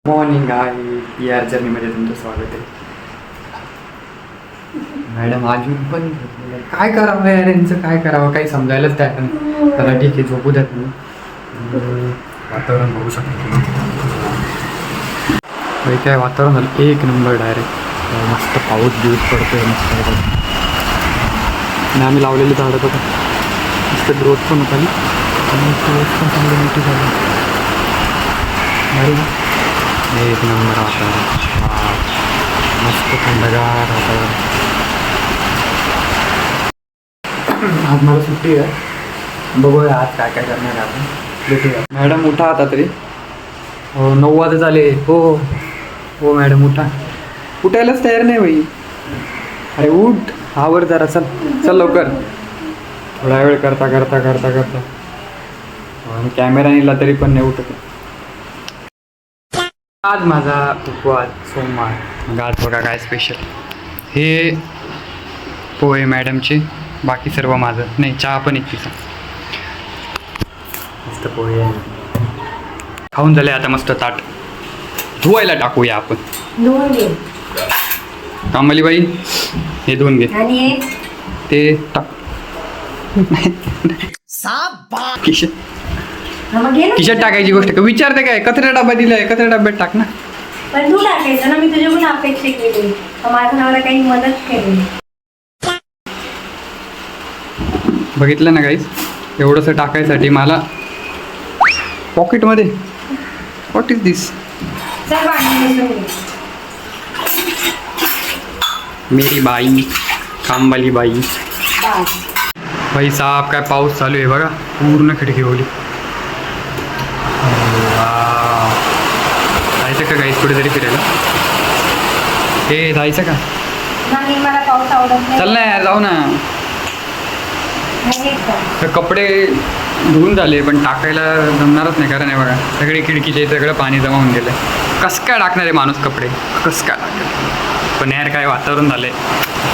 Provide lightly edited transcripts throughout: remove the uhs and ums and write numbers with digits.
Morning आहे यार जर्नीमध्ये तुमचं स्वागत आहे. मॅडम अजून पण काय करावं यार, यांचं काय करावं काही समजायलाच तयार नाही. त्याला ठीक आहे, झोपू द्यात मी. वातावरण बघू शकतो तुम्ही. काय वातावरण झालं एक नंबर डायरेक्ट. मस्त पाऊस दिवस पडतोय मस्त. आणि आम्ही लावलेली झाडं बघा मस्त ग्रोथ पण होत आली आणि पाऊस पण चांगली मोठी झाली. एक नंबर वातावरण, मस्त थंडगार वातावरण. आज मला सुट्टी आहे, बघूया आज काय काय करणार आहे आपण. भेटूया. मॅडम उठा आता तरी. हो 9 वाजत झाले. हो हो मॅडम उठा. उठायलाच तयार नाही बाई. अरे उठ, आवर जरा, चल चल लवकर. थोडा वेळ करता करता करता करता कॅमेरा नेला तरी पण नाही उठत. आज माझा उपवास सोमवार. मग आज बघा काय स्पेशल. हे पोहे मॅडमचे, बाकी सर्व माझं. नाही, चहा पण एक तिचा. मस्त पोहे खाऊन झाले. आता मस्त ताट धुवायला टाकूया आपण. धुवून घे कामलीबाई, हे धुवून घे. आणि ते टाक खिशात. मग घे ना. खिशात टाकायची गोष्ट का विचारते काय? कचरा डबा दिलाय, कचरा डब्यात टाक ना. पण तू टाकायचं ना, मी तुझ्याकडून अपेक्षा केली. माझ्या नावाला काही मदत केली. बघितलं ना गाईस, एवढंसं टाकायसाठी मला पॉकेटमध्ये. व्हॉट इज दिस? चल भांडी घासून घे. मेरी बाई, कामवाली बाई. बस. बाई साहेब, काय पाऊस चालू आहे बघा, पूर्ण खिडकी ओली. जायचं का गाईस कुठेतरी फिरायला? हे जायचं का? नाही, मला पाऊस आवडत नाही. चल ना यार, जाऊ ना. नाही येत का? तर कपडे धुवून झाले पण टाकायला जमणारच नाही, कारण आहे बघा सगळे खिडकीचे सगळं पाणी जमा होऊन गेलं. कसं काय टाकणार आहे माणूस कपडे? कसं काय टाकणार? पण यार काय वातावरण झालंय,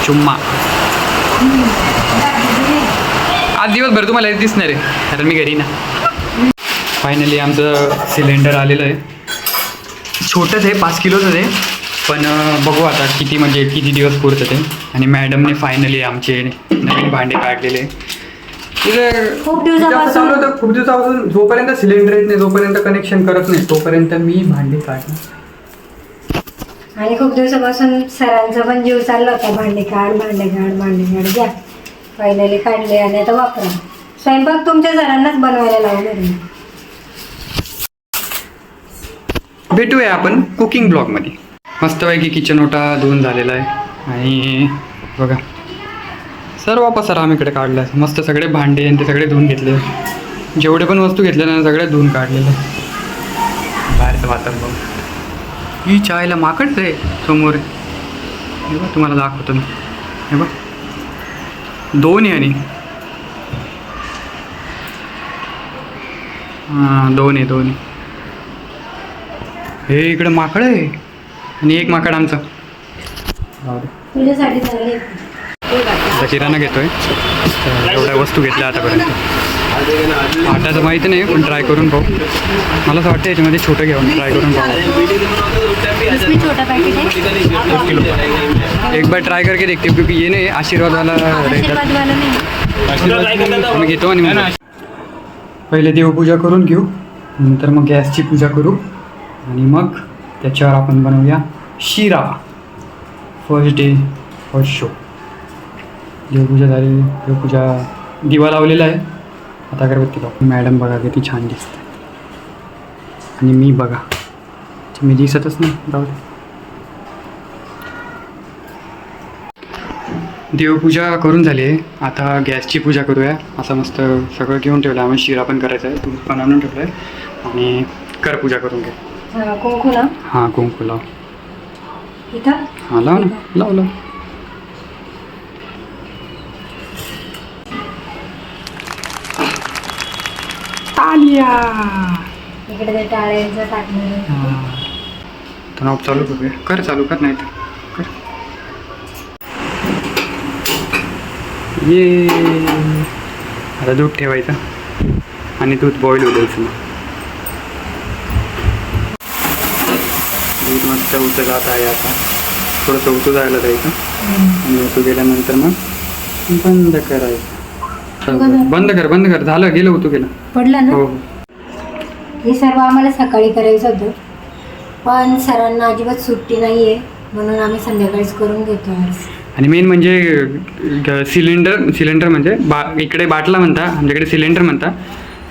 चुम्मा. आज दिवसभर तुम्हाला दिसणार आहे, कारण मी घरी ना. फायनली आमचं सिलेंडर आलेलं आहे. छोटंच आहे, 5 किलोचं आहे. पण बघू आता किती, म्हणजे किती दिवस पुरतं ते. आणि मॅडमने फायनली आमचे नवीन भांडे काढलेले. खूप दिवसापासून खूप दिवसापासून जोपर्यंत सिलेंडर येत नाही, जोपर्यंत कनेक्शन करत नाही, तोपर्यंत मी भांडी काढणार. आणि खूप दिवसापासून सरांचा पण जीव चालला होता, भांडे काढ भांडे काढ भांडे काढ. घ्या, फायनली काढले आणि आता वापरा. स्वयंपाक तुमच्या सरांनाच बनवायला लावणार आहे. भेटूया आपण कुकिंग ब्लॉगमध्ये. मस्तपैकी किचन ओटा धुवून झालेला आहे. आणि बघा सर्व पसारा आम्ही इकडे काढला आहे. मस्त सगळे भांडे आणि ते सगळे धुवून घेतले. जेवढे पण वस्तू घेतल्या ना सगळ्या धुवून काढलेलं. बाहेरचं वातावरण बघ. ही चायला माकडच आहे समोर. हे बघ, तुम्हाला दाखवतो मी. हे बघ 2 आहे. आणि हां 2 आहे. हे इकडं माकड आहे आणि एक माकड आमचं. तुझ्यासाठी चालले. आता किराणा घेतोय. एवढ्या वस्तू घेतल्या आतापर्यंत. आटाचं माहिती नाही, पण ट्राय करून पाहू. मला असं वाटतं याच्यामध्ये छोटं घेऊन ट्राय करून पाहू. छोटा पॅकेट आहे. 1 किलो. एक बार ट्राय करके देखते, क्योंकि ये नाही आशीर्वादवाला आम्ही घेतो. आणि पहिले देवपूजा करून घेऊ, नंतर मग गॅसची पूजा करू आणि मग त्याच्यावर आपण बनवूया शिरा. First day first show. देवपूजा झाली. देवपूजा दिवा लावलेला आहे. आता अगरबत्ती लावू. मॅडम बघा किती छान दिसते. आणि मी बघा, मी दिसतच नाही. जाऊ दे. देवपूजा करून झाली आहे. आता गॅसची पूजा करूया. असं मस्त सगळं घेऊन ठेवलं. आम्ही शिरा पण करायचा आहे, दूध पण आणून ठेवलं आहे. आणि कर पूजा करून घ्या. कुंकू ना. हां कुंकू लाव. इथं हां लाव ना, लाव. तालिया. इकडे ते टाळ्यांचं टाकणार. हां तर चालू करूया. कर चालू कर, नाही तर कर. ये आता दूध ठेवायचं आणि दूध बॉईल होऊ द्यायचं. मस्त उतू जात आहे आता. थोडंसं उतू जायला द्यायचं आणि उतू गेल्यानंतर मग बंद करायचं. बंद कर झालं, गेलं उतू गेलं. पडलं ना. हो हे सर्व आम्हाला सकाळी करायचं होतं, पण सरांना अजिबात सुट्टी नाही आहे, म्हणून आम्ही संध्याकाळीच करून घेतो आज. आणि मेन म्हणजे सिलेंडर म्हणजे इकडे बाटला म्हणता, आमच्याकडे सिलेंडर म्हणता.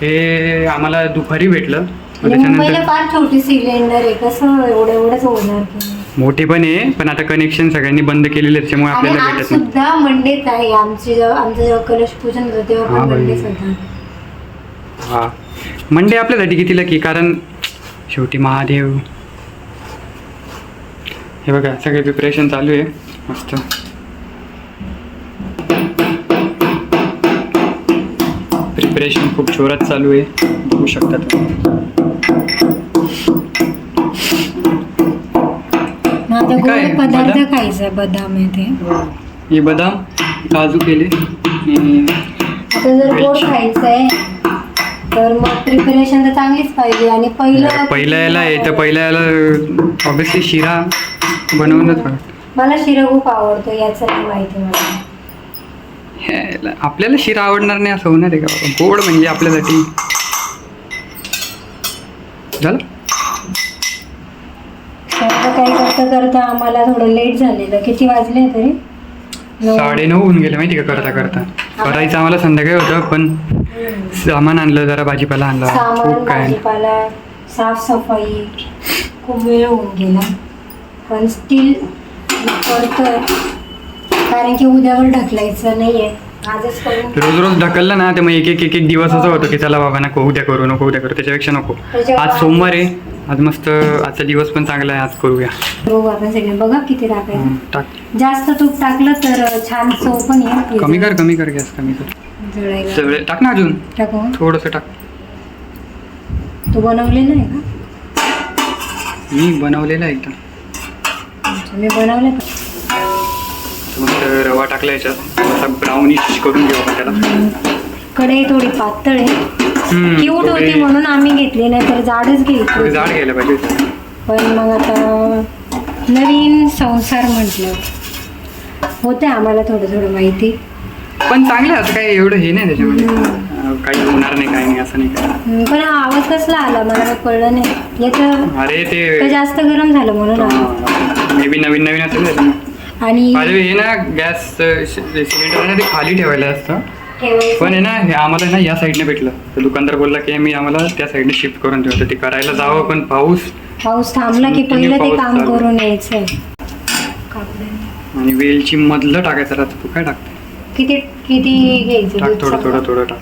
हे आम्हाला दुपारी भेटलं. मुंबईला फार छोटी सिलेंडर आहे, कसं एवढंच होणार की. मोठी पण आहे, पण आता कनेक्शन सगळ्यांनी बंद केलेले त्याच्यामुळे आणि आपल्याला आज भेटत नाही. सुद्धा मंडेच आहे. आमचं जेव्हा कलश पूजन होतं तेव्हा पण मंडेच होता. हा, मंडे आपल्यासाठी किती लकी, कारण शेवटी महादेव. हे बघा सगळे प्रिपरेशन चालू आहे मस्त. प्रिपरेशन खूप जोरात चालू आहे, बघू शकता तुम्ही. आता काय? गोड पदार्थ बदाम? खायचा, बदाम आहे ते. हे बदाम काजू केले. आता जर गोड खायचं आहे तर मग प्रिपरेशन तर चांगलीच पाहिजे. आणि पहिल्या याला ऑब्विसली शिरा बनवूनच बघा. मला शिरा खूप आवडतो, याचं नाही माहिती मला. आपल्याला शिरा आवडणार नाही असं होणार आहे का बाबा? गोड म्हणजे आपल्यासाठी झालं. काही करता आम्हाला थोडं लेट झालेलं. किती वाजले तरी? 9:30 होऊन गेले माहिती का करता करायचं आम्हाला संध्याकाळी होतं, पण सामान आणलं, जरा भाजीपाला आणला, सामान, खूप काय. भाजीपाला, साफसफाई, खूप वेळ होऊन गेला. पण स्टील करतोय, कारण की उद्यावर ढकलायचं नाहीये, आजच करून. रोज ढकललं ना, तर मग एक दिवस असं होतं की चला बाबा नको उद्या करू, त्याच्यापेक्षा नको. आज सोमवार आहे, आज मस्त, आजचा दिवस पण चांगला आहे, आज करूया. बघू आपण सगळे. बघा किती टाकायचं. टाक. जास्त तूप टाकलं तर छान चव पण येईल. कमी कर गॅस कमी कर. जळायला सगळे टाक ना, अजून टाकू. थोडंसं टाक. तू बनवलेलं आहे का? मी बनवलेलं आहे एकदम. अच्छा, मी बनवलं का? मस्त रवा टाकला याच्यात, असा ब्राउनिश करून घेऊ आपण त्याला. कढई थोडी पातळ आहे, क्यूट होती म्हणून आम्ही घेतली, नाही तर जाडच घ्यायची. जाड घ्यायला पाहिजे. पण मग आता नवीन संसार म्हटलं, होते आम्हाला थोडं माहिती. पण चांगलं असं काही एवढं हे नाही त्याच्यामध्ये, काही होणार नाही, काही नाही असं नाही काय. पण हा आवाज कसला आला मला काही कळलं नाही. याचं अरे ते जास्त गरम झालं म्हणून आलं. मे बी नवीन असेल त्याच्यामुळे. आणि हे ना गॅस सिलेंडर ना ते खाली ठेवायला असतं, पण आहे ना हे आम्हाला ना या साईडने भेटलं. तर दुकानदार बोलला की मी आम्हाला त्या साईडने शिफ्ट करून ठेवतो, ते करायला जावं, पण पाऊस थांबला की पहिलं ते काम करून यायचंय. आणि वेलची मधलं टाकायचं राहतं. तू काय टाकते? किती घ्यायचं? टाक थोडं टाक.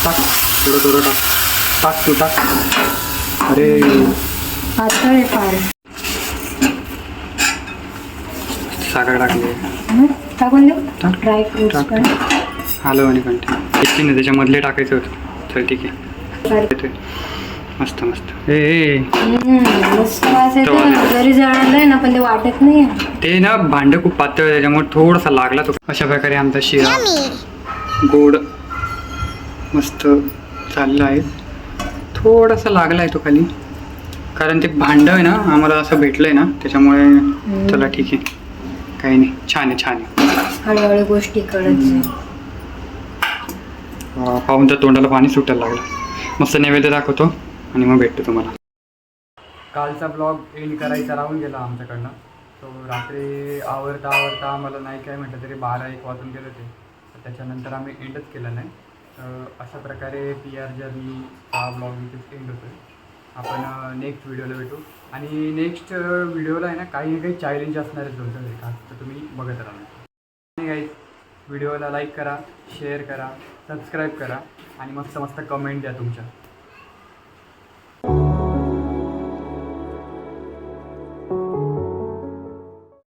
टाक थोडं टाक तू टाक. अरे पातळ आहे फार. साखर टाकली. टाकून देऊ. टाक. ड्रायफ्रुट्स पण हॅलो आणि कंटिन्यू ना त्याच्यामधले टाकायचं होतं. चल ठीक आहे. मस्त मस्त वास येतो. जरी जळालंय ना पण ते वाटत नाही. ते ना भांडं खूप पातळ आहे, त्याच्यामुळे थोडासा लागला तो. अशा प्रकारे आमचा शिरा गोड मस्त चालला आहे. थोडासा लागला आहे तो खाली, कारण ते भांडं आहे ना आम्हाला असं भेटलंय ना, त्याच्यामुळे चला ठीक आहे, काही नाही. छान आहे. हळूहळू गोष्टी कळत पाहून तर तोंडाला पाणी सुटायला लागलं. मस्त नैवेद्य दाखवतो आणि मग भेटतो तुम्हाला. कालचा ब्लॉग एंड करायचा राहून गेला आमच्याकडनं. तो रात्री आवरता आम्हाला नाही काय म्हटलं तरी 12-1 वाजून गेले होते. त्याच्यानंतर आम्ही एंडच केलं नाही. अशा प्रकारे PR जर्नीचा ब्लॉग इथेच एंड होतो आहे. आपण नेक्स्ट व्हिडिओला भेटू. आणि नेक्स्ट व्हिडिओला आहे ना काही चॅलेंज असणार आहे तुमच्याकडे का, तर तुम्ही बघत राहा. गाईज, व्हिडिओला लाईक करा, शेअर करा, सबस्क्राईब करा आणि मस्त कमेंट द्या तुमच्या.